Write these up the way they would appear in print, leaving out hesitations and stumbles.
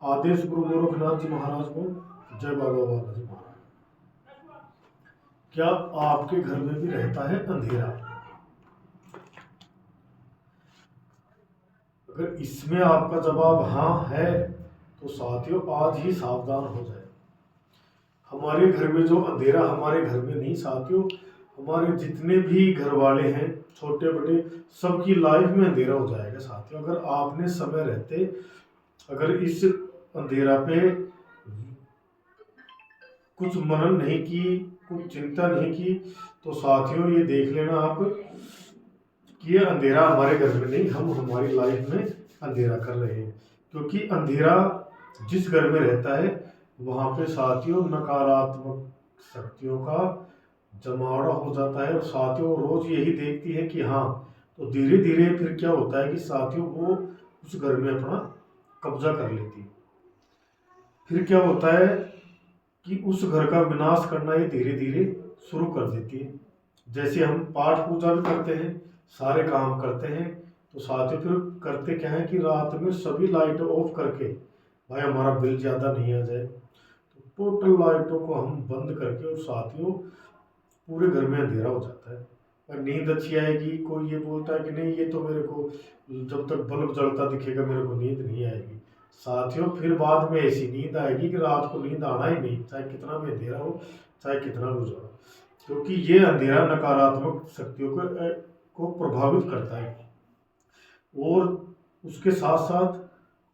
आदेश गुरु गोरखनाथ जी महाराज को, जय बाबा बालाजी महाराज। क्या आपके घर में भी रहता है अंधेरा? अगर इसमें आपका जवाब हाँ है तो साथियों आज ही सावधान हो जाए। हमारे घर में जो अंधेरा हमारे घर में नहीं साथियों, हमारे जितने भी घर वाले हैं छोटे बड़े सबकी लाइफ में अंधेरा हो जाएगा साथियों। अगर आपने समय रहते अगर इस अंधेरा पे कुछ मनन नहीं की, कुछ चिंता नहीं की तो साथियों ये देख लेना आप कि ये अंधेरा हमारे घर में नहीं, हम हमारी लाइफ में अंधेरा कर रहे हैं। क्योंकि अंधेरा जिस घर में रहता है वहाँ पे साथियों नकारात्मक शक्तियों का जमावड़ा हो जाता है। और साथियों रोज यही देखती है कि हाँ, तो धीरे धीरे फिर क्या होता है कि साथियों वो उस घर में अपना कब्जा कर लेती है। फिर क्या होता है कि उस घर का विनाश करना ये धीरे धीरे शुरू कर देती है। जैसे हम पाठ पूजा भी करते हैं, सारे काम करते हैं, तो साथियों फिर करते क्या है कि रात में सभी लाइट ऑफ करके भाई हमारा बिल ज़्यादा नहीं आ जाए, तो टोटल लाइटों को हम बंद करके और साथियों पूरे घर में अंधेरा हो जाता है। और नींद अच्छी आएगी। कोई ये बोलता है कि नहीं ये तो मेरे को जब तक बल्ब जलता दिखेगा मेरे को नींद नहीं आएगी। साथियों फिर बाद में ऐसी नींद आएगी कि रात को नींद आना ही नहीं, चाहे कितना भी अंधेरा हो, चाहे कितना भी उजाला। क्योंकि ये अंधेरा नकारात्मक शक्तियों को प्रभावित करता है। और उसके साथ साथ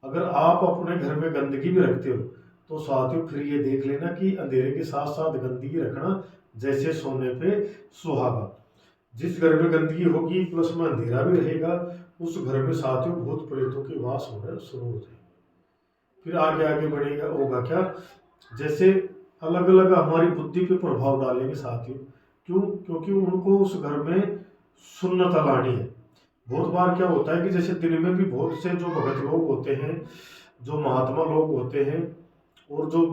अगर आप अपने घर में गंदगी भी रखते हो तो साथियों फिर ये देख लेना कि अंधेरे के साथ साथ गंदगी रखना जैसे सोने पे सुहागा। जिस घर में गंदगी होगी प्लस में अंधेरा भी रहेगा, उस घर में साथियों भूत प्रेतों के वास होना शुरू हो जाएंगे। फिर आगे आगे बढ़ेगा होगा क्या, जैसे अलग अलग हमारी बुद्धि पे प्रभाव डालेंगे साथियों। क्यों? क्योंकि उनको उस घर में सुन्नत लानी है। बहुत बार क्या होता है कि जैसे दिन में भी बहुत से जो भगत लोग होते हैं, जो महात्मा लोग होते हैं और जो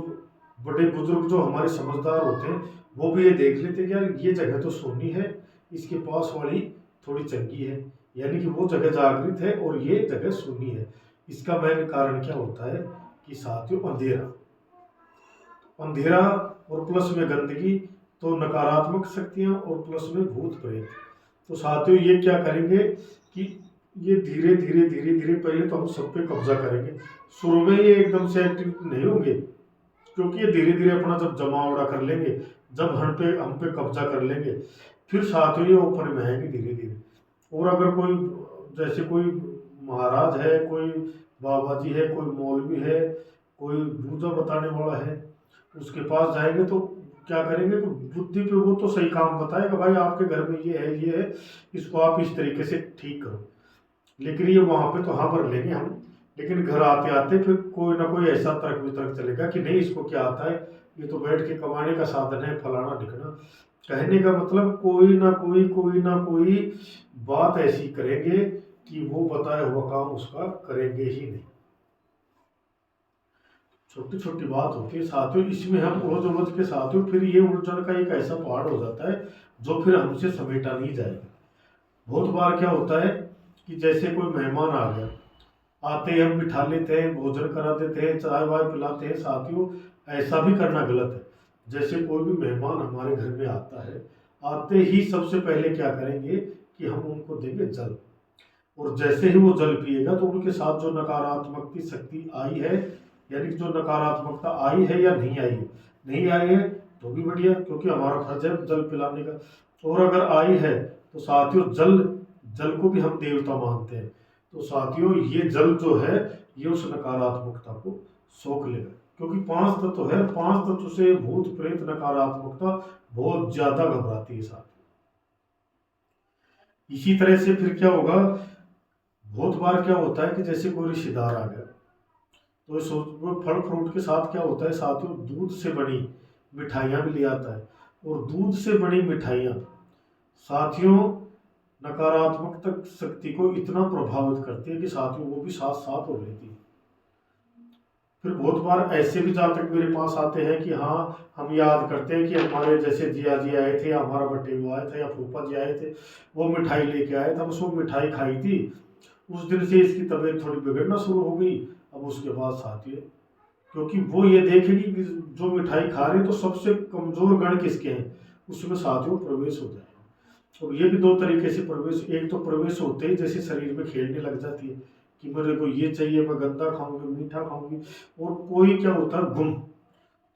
बड़े बुजुर्ग जो हमारे समझदार होते हैं, वो भी ये देख लेते हैं कि यार ये जगह तो सोनी है, इसके पास वाली थोड़ी चंगी है, यानी कि वो जगह जागृत है और ये जगह सुनी है। इसका मेन कारण क्या होता है कि साथियों अंधेरा अंधेरा और प्लस में गंदगी, तो नकारात्मक शक्तियां और प्लस में भूत प्रेत। तो साथियों ये क्या करेंगे कि ये धीरे धीरे धीरे धीरे पहले तो हम सब पे कब्जा करेंगे। शुरू में ये एकदम से एक्टिव नहीं होंगे, क्योंकि ये धीरे धीरे अपना जब जमावड़ा कर लेंगे, जब हम पे कब्जा कर लेंगे, फिर साथियों ये ऊपर में आएंगे धीरे धीरे। और अगर कोई जैसे कोई महाराज है, कोई बाबा जी है, कोई मौलवी है, कोई पूजा बताने वाला है, उसके पास जाएंगे तो क्या करेंगे कि बुद्धि पे वो तो सही काम बताएगा, भाई आपके घर में ये है, इसको आप इस तरीके से ठीक करो। लेकिन ये वहां पे तो हाँ भर लेंगे हम, लेकिन घर आते आते फिर कोई ना कोई ऐसा तर्क वितर्क चलेगा कि नहीं इसको क्या आता है, ये तो बैठ के कमाने का साधन है, फलाना ढिकना। कहने का मतलब कोई ना कोई बात ऐसी करेंगे कि वो बताया हुआ काम उसका करेंगे ही नहीं। छोटी छोटी बात होती है साथियों, इसमें हम उलझ उलझ के साथियों फिर ये उलझन का एक ऐसा पहाड़ हो जाता है जो फिर हमसे समेटा नहीं जाएगा। बहुत बार क्या होता है कि जैसे कोई मेहमान आ गया, आते ही हम बिठा लेते हैं, भोजन करा देते हैं, चाय वाय पिलाते हैं। साथियों ऐसा भी करना गलत है। जैसे कोई भी मेहमान हमारे घर में आता है, आते ही सबसे पहले क्या करेंगे कि हम उनको देंगे जल। और जैसे ही वो जल पिएगा तो उनके साथ जो नकारात्मक की शक्ति आई है, यानी जो नकारात्मकता आई है या नहीं आई है, नहीं आई है तो भी बढ़िया, क्योंकि हमारा फर्ज है जल पिलाने का। और अगर आई है तो साथियों जल जल को भी हम देवता मानते हैं, तो साथियों ये जल जो है ये उस नकारात्मकता को सोख लेगा। क्योंकि पांच तत्व है, पांच तत्व से भूत प्रेत नकारात्मकता बहुत ज्यादा घबराती है साथियों। इसी तरह से फिर क्या होगा, बहुत बार क्या होता है कि जैसे कोई रिश्तेदार आ गया तो वो फल फ्रूट के साथ क्या होता है साथियों, दूध से बनी मिठाइयाँ भी ले आता है। और दूध से बनी मिठाइयाँ साथियों नकारात्मक तक शक्ति को इतना प्रभावित करती है कि साथियों वो भी साथ साथ हो लेती है। फिर बहुत बार ऐसे भी जातक मेरे पास आते हैं कि हाँ हम याद करते हैं कि हमारे जैसे जिया जी आए थे, हमारा बटेवा आया था या फूफा जी आए थे, वो मिठाई लेके आए थे, हम उसको मिठाई खाई थी, उस दिन से इसकी तबीयत थोड़ी बिगड़ना शुरू हो गई। अब उसके बाद साथियों क्योंकि वो ये देखेगी कि जो मिठाई खा रही है तो सबसे कमजोर गण किसके हैं, उसमें साथियों प्रवेश हो जाएगा। और ये भी दो तरीके से प्रवेश, एक तो प्रवेश होते ही जैसे शरीर में खेलने लग जाती है कि मेरे को ये चाहिए, मैं गंदा खाऊंगी, मीठा खाऊंगी। और कोई क्या होता है गुम,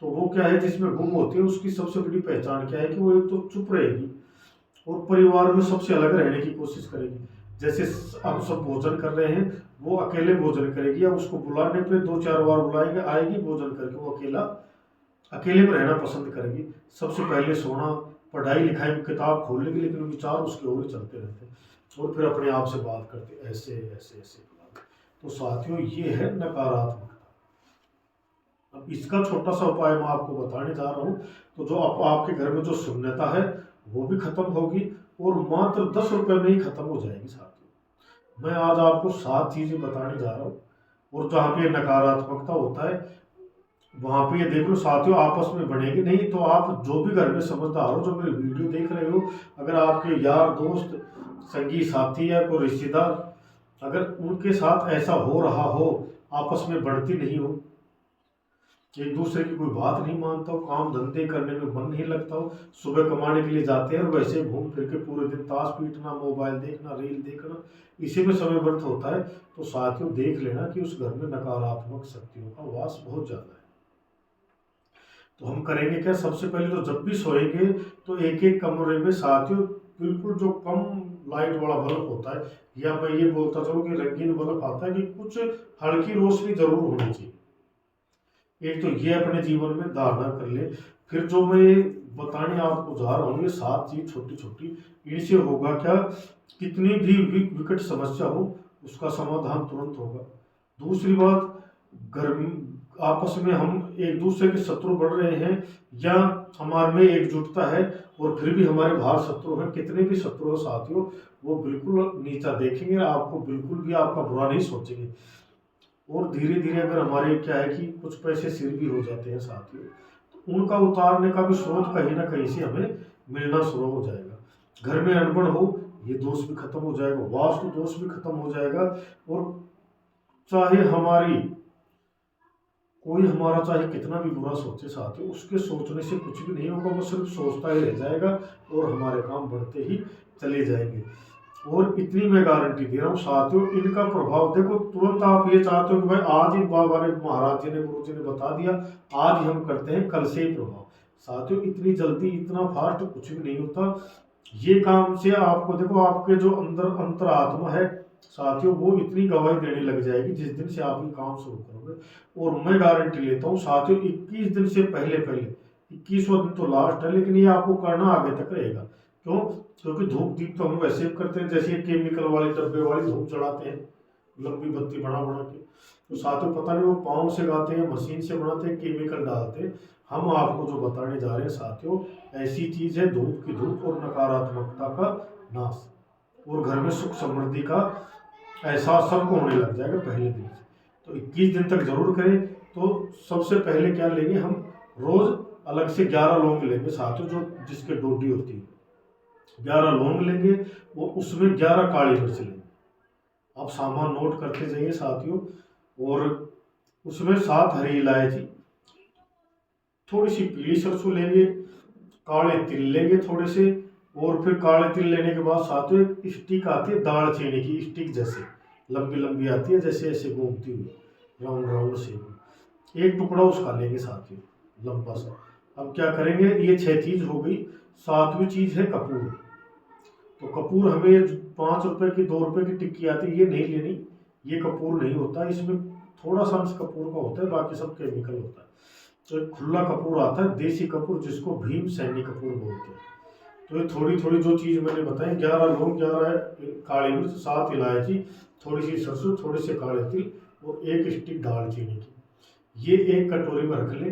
तो वो क्या है जिसमें गुम होती है उसकी सबसे बड़ी पहचान क्या है कि वो एक तो चुप रहेगी और परिवार में सबसे अलग रहने की कोशिश करेगी। जैसे हम सब भोजन कर रहे हैं, वो अकेले भोजन करेगी, या उसको बुलाने पे 2-4 बार बुलाएंगे, आएगी भोजन करके, वो अकेला अकेले में रहना पसंद करेगी। सबसे पहले सोना, पढ़ाई लिखाई में किताब खोल लेगी, लेकिन विचार उसके और ही चलते रहते हैं, और फिर अपने आप से बात करते ऐसे ऐसे ऐसे। तो साथियों ये है नकारात्मकता। अब इसका छोटा सा उपाय मैं आपको बताने जा रहा हूँ। तो जो आपके घर में जो शून्यता है वो भी खत्म होगी, और मात्र 10 रुपए में ही खत्म हो जाएगी साथियों। मैं आज आपको 7 चीजें बताने जा रहा हूँ, और जहाँ पे नकारात्मकता होता है वहां पे ये देख लो साथियों, आपस में बनेगी नहीं। तो आप जो भी घर में समझदार हो, जो मेरी वीडियो देख रहे हो, अगर आपके यार दोस्त, संगी साथी या कोई रिश्तेदार, अगर उनके साथ ऐसा हो रहा हो, आपस में बढ़ती नहीं हो, एक दूसरे की कोई बात नहीं मानता हो, काम धंधे करने में मन नहीं लगता हो, सुबह कमाने के लिए जाते हैं और वैसे घूम फिर के पूरे दिन ताश पीटना, मोबाइल देखना, रील देखना, इसी में समय व्यर्थ होता है, तो साथियों देख लेना कि उस घर में नकारात्मक शक्तियों का वास बहुत ज्यादा है। तो हम करेंगे क्या, सबसे पहले तो जब भी सोएंगे तो एक एक कमरे में साथियों बिल्कुल जो कम लाइट वाला बल्ब होता है, या मैं ये बोलता चलूँ कि रंगीन बल्ब आता है, कि कुछ हल्की रोशनी जरूर होनी चाहिए। एक तो ये अपने जीवन में धारणा कर ले। फिर जो मैं बताने आपको जा रहा हूँ ये 7 चीज छोटी छोटी, इनसे होगा क्या, कितनी भी विकट समस्या हो उसका समाधान तुरंत होगा। दूसरी बात, घर आपस में हम एक दूसरे के शत्रु बढ़ रहे हैं, या हमारे में एकजुटता है और फिर भी हमारे बाहर शत्रु हैं, कितने भी शत्रु हो साथियों, वो बिल्कुल नीचा देखेंगे, आपको बिल्कुल भी आपका बुरा नहीं सोचेंगे। और धीरे धीरे अगर हमारे क्या है कि कुछ पैसे सिर भी हो जाते हैं साथियों, तो उनका उतारने का भी स्रोत कहीं ना कहीं से हमें मिलना शुरू हो जाएगा। घर में अनबन हो, ये दोष भी खत्म हो जाएगा, वास्तु दोष भी खत्म हो जाएगा। और चाहे हमारी कोई हमारा चाहे कितना भी बुरा सोचे साथियों, उसके सोचने से कुछ भी नहीं होगा, वो सिर्फ सोचता ही रह जाएगा और हमारे काम बढ़ते ही चले जाएंगे। और इतनी मैं गारंटी दे रहा हूँ साथियों, इनका प्रभाव देखो तुरंत। आप ये चाहते हो कि भाई आज ही बाबा ने, महाराज जी ने, गुरु जी ने बता दिया, आज ही हम करते हैं, कल से ही प्रभाव। साथियों इतनी जल्दी, इतना फास्ट कुछ भी नहीं होता। ये काम से आपको देखो, आपके जो अंदर अंतरात्मा है साथियों, वो इतनी गवाही देने लग जाएगी जिस दिन से आप ये काम शुरू करोगे। और मैं गारंटी लेता हूँ साथियों, 21 दिन से पहले पहले, 21वां दिन तो लास्ट है, लेकिन ये आपको करना आगे तक रहेगा। क्यों? क्योंकि धूप दीप तो हम वैसे भी करते हैं, जैसे केमिकल वाली डब्बे वाली धूप चढ़ाते हैं, लंबी बत्ती बना बना के, तो साथियों पता नहीं वो पाँव से गाते हैं, मशीन से बनाते हैं, केमिकल डालते हैं। हम आपको जो बताने जा रहे हैं साथियों, ऐसी चीज है धूप की धूप और नकारात्मकता का नाश, और घर में सुख समृद्धि का एहसास सबको होने लग जाएगा पहले दिन से। तो 21 दिन तक जरूर करें। तो सबसे पहले क्या लेंगे हम, रोज अलग से 11 लौंग लेंगे साथियों, जो जिसके डोडी होती है, 11 लौंग लेंगे, वो उसमें 11 काली मिर्च लेंगे। आप सामान नोट करते जाइए साथियों। और उसमें 7 हरी इलायची, थोड़ी सी पीली सरसों लेंगे, काले तिल लेंगे थोड़े से, और फिर काले तिल लेने के बाद साथियों एक स्टिक आती है दालचीनी की, स्टिक जैसे लंबी लंबी आती है, जैसे ऐसे घूमती हुई राउंड राउंड से, एक टुकड़ा उसका लेंगे साथियों लंबा सा। अब क्या करेंगे, ये 6 चीज हो गई। 7वीं चीज है कपूर। तो कपूर हमें 5 रुपए की, 2 रुपए की टिक्की आती है, ये नहीं लेनी, ये कपूर नहीं होता, इसमें थोड़ा सा अंश कपूर का होता है, बाकी सब केमिकल होता है। तो एक खुला कपूर आता है, देसी कपूर, जिसको भीम सैनी कपूर बोलते हैं। तो ये थोड़ी थोड़ी जो चीज मैंने बताई, 11 लौंग, 11 काली मिर्च, 7 इलायची, थोड़ी सी सरसों, थोड़े से काले तिल, और एक स्टिक दालचीनी की, ये एक कटोरी में रख ले।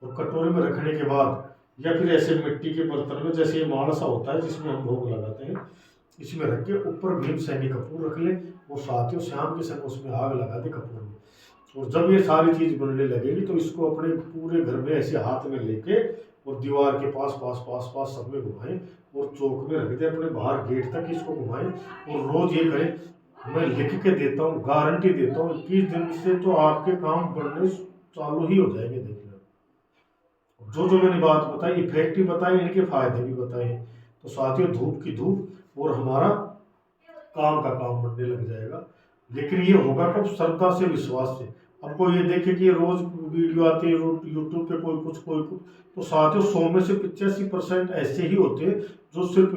और कटोरी में रखने के बाद, या फिर ऐसे मिट्टी के बर्तन में, जैसे ये मालसा होता है जिसमें हम भोग लगाते हैं, इसमें रख के ऊपर भीम सैनी कपूर रख ले, और साथियों शाम के समय उसमें आग लगा दे कपूर में। और जब ये सारी चीज बनने लगेगी तो इसको अपने पूरे घर में ऐसे हाथ में लेके, और दीवार के पास पास पास पास सब में घुमाएं, और चौक में रख दे, अपने बाहर गेट तक इसको घुमाएं, और रोज ये करें। मैं लिख के देता हूँ, गारंटी देता हूँ, 21 दिन से तो आपके काम बनने चालू ही हो जाएंगे। देख लो, जो जो मैंने बात बताई, इफेक्ट भी बताए, इनके फायदे भी बताए। तो साथियों, धूप की धूप और हमारा काम का काम बनने लग जाएगा। लेकिन ये होगा कब? श्रद्धा से, विश्वास से। अब कोई ये देखे कि रोज वीडियो आती है यूट्यूब पे, कोई कुछ, तो साथियों 100 में से 85% ऐसे ही होते हैं जो सिर्फ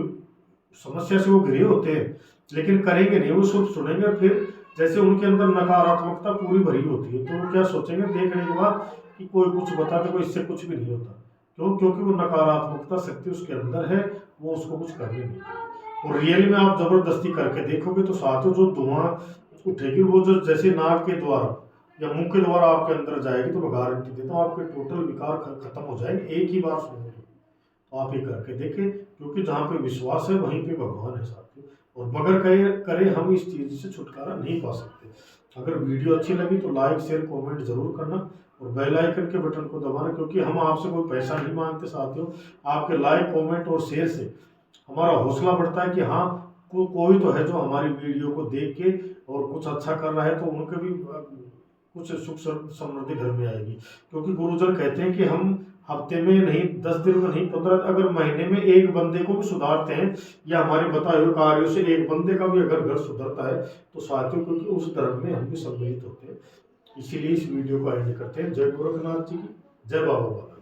समस्या से वो घिरे होते हैं, लेकिन करेंगे नहीं, वो सिर्फ सुनेंगे। फिर जैसे उनके अंदर नकारात्मकता पूरी भरी होती है, तो वो क्या सोचेंगे देखने के बाद कि कोई कुछ बता दे, कोई इससे कुछ भी नहीं होता। क्यों? क्योंकि वो नकारात्मकता शक्ति उसके अंदर है, वो उसको कुछ करने नहीं देगी। और रियली में आप जबरदस्ती करके देखोगे तो साथियों जो धुआं उठेगी, वो जो जैसे नाक के द्वारा या मुंह के द्वारा आपके अंदर जाएगी, तो मैं गारंटी देता हूँ आपके टोटल विकार खत्म हो जाएंगे एक ही बार सुनने में। तो आप ये करके देखें, क्योंकि जहाँ पे विश्वास है वहीं पे भगवान है साथियों। और बगैर करे हम इस चीज से छुटकारा नहीं पा सकते। अगर वीडियो अच्छी लगी तो लाइक शेयर कमेंट जरूर करना और बेल आइकन के बटन को दबाना, क्योंकि हम आपसे कोई पैसा नहीं मांगते साथियों। आपके लाइक कमेंट और शेयर से हमारा हौसला बढ़ता है कि हाँ, कोई तो है जो हमारी वीडियो को देख के और कुछ अच्छा कर रहा है, तो उनके भी कुछ सुख समृद्धि घर में आएगी। क्योंकि गुरुजन कहते हैं कि हम हफ्ते में नहीं, 10 दिन में नहीं, 15, अगर महीने में एक बंदे को भी सुधारते हैं या हमारे बताए हुए कार्यों से एक बंदे का भी अगर घर सुधरता है, तो साथियों क्योंकि उस धर्म में हम भी सम्मिलित होते हैं। इसीलिए इस वीडियो को एंड करते हैं। जय गोरखनाथ जी की, जय बाबा।